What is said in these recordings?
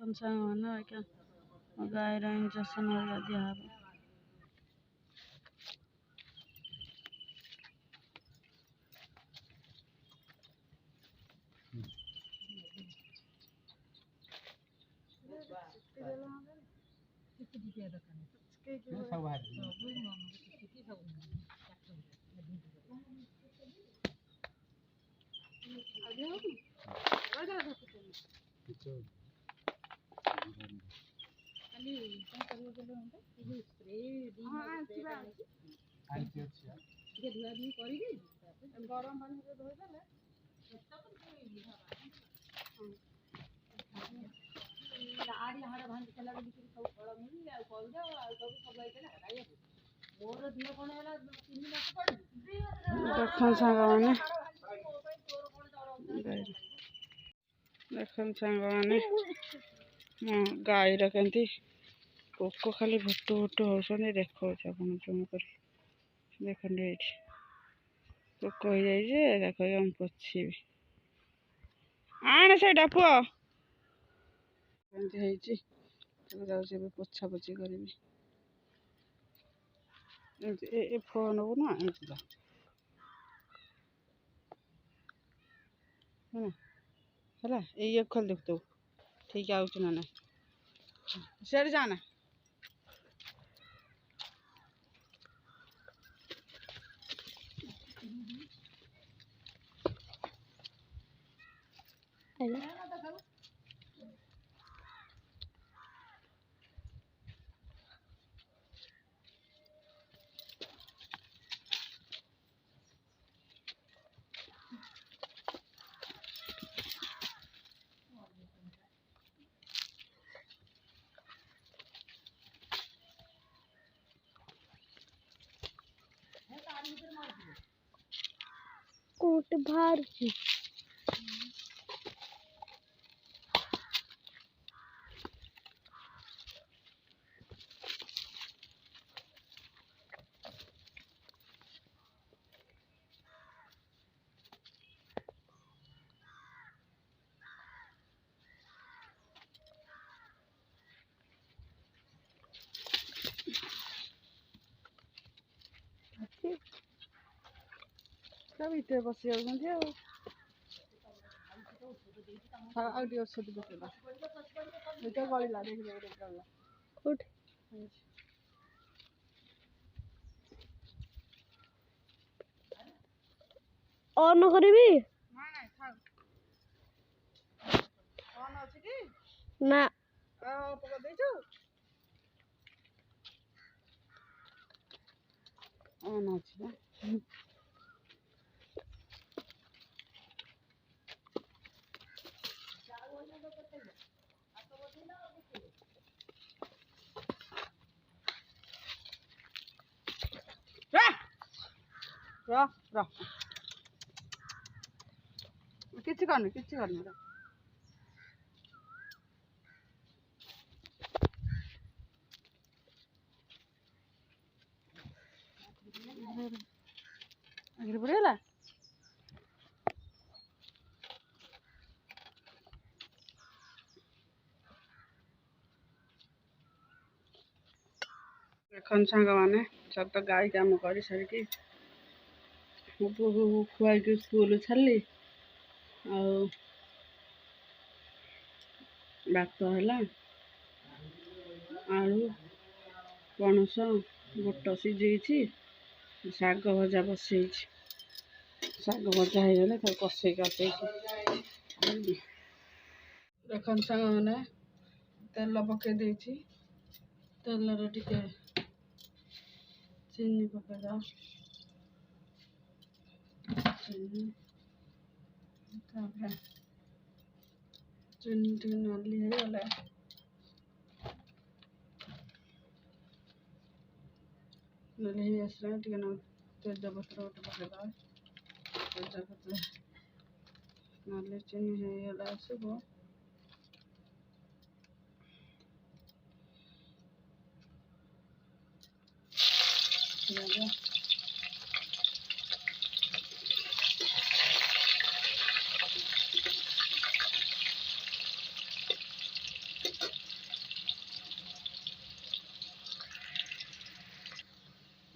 सामान क्या गायर इंजेक्शन दिया। देखन सांगने मो गाईर केमती पोक खाली भुटु भुटु होती देखा जूम कर देखते पोक हो जाए पोछी आने से पुआ पोछा पोछी करी फोन को ना है ये खोल देख तू ठीक है ना ना सियाड़े जाना कोट बाहर भीतर बस ऑन करी ना ऑन अच्छी किसी करनी आगे बढ़ेगा देखन सांग मैंने सब तो गाई कम कर सारिकी मो पु को खुआई स्कूल छाड़ी भात है आलू पणस बुट सीझे शाग भजा बसई शाग भजा हो कषे देखन सांग मैंने तेल पकई देती तेल टिके चीनी पकड़ा चीनी चीनी टे नाली होगला नाली आसला तेजपत्र गोटे पकड़ा तेजपत्र नाली चीनी होगला आसब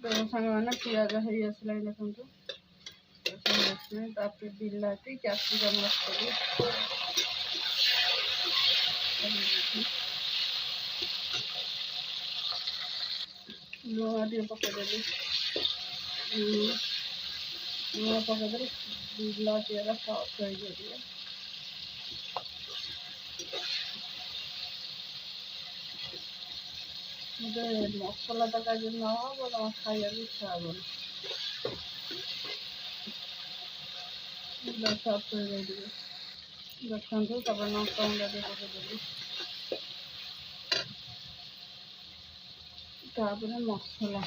तो सांग मैंने पिज हो आसला देखो तापर बिलाती कैप्सिकम मस्ती लुण टे पकईदेली लुण पकईदेली बिलाती सफ्ट हो मसला तक न हो खाया इच्छा हे सफ्ट हो जाए देखो लंका गुंडा टे पकईदेली मसला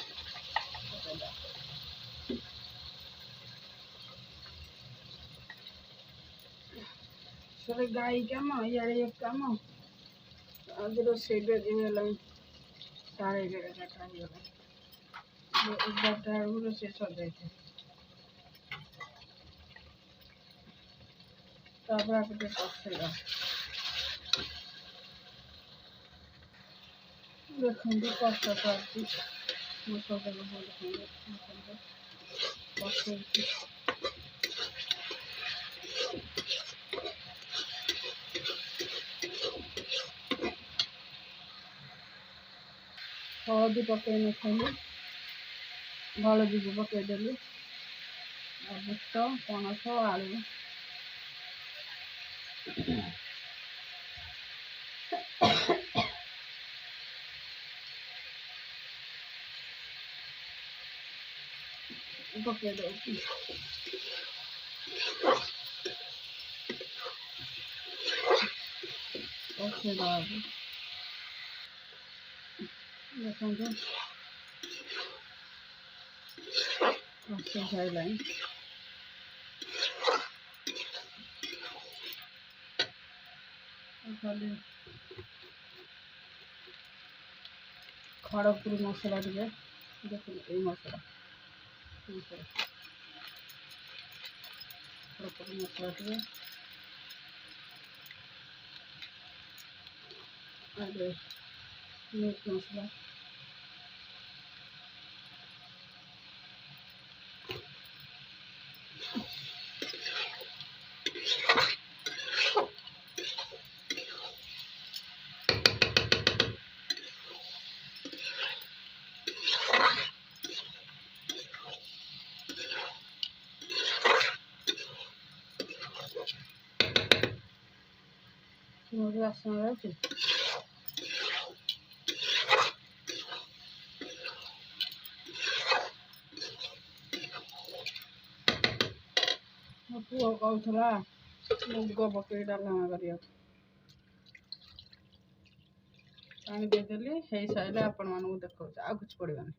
से गाई कम इे कम आज रोसे डेरी है 11:30 रोसे सजाई कसेगा देखते कष्टा करती मसला कसे हलदी पकईनी खाली हलदी भी पकईदेली बुट पणस आलू पकई दूसरी देखो कसे सारे खाली खड़गपुर मसला टे देखो ये मसला खड़गपुर मसला टे मीट मसला मुझे आसान रही पुओ कहला मुग पकई डालमा कर पानी देदेली हो सारे आपण मानक देखा आ कुछ पड़ानी।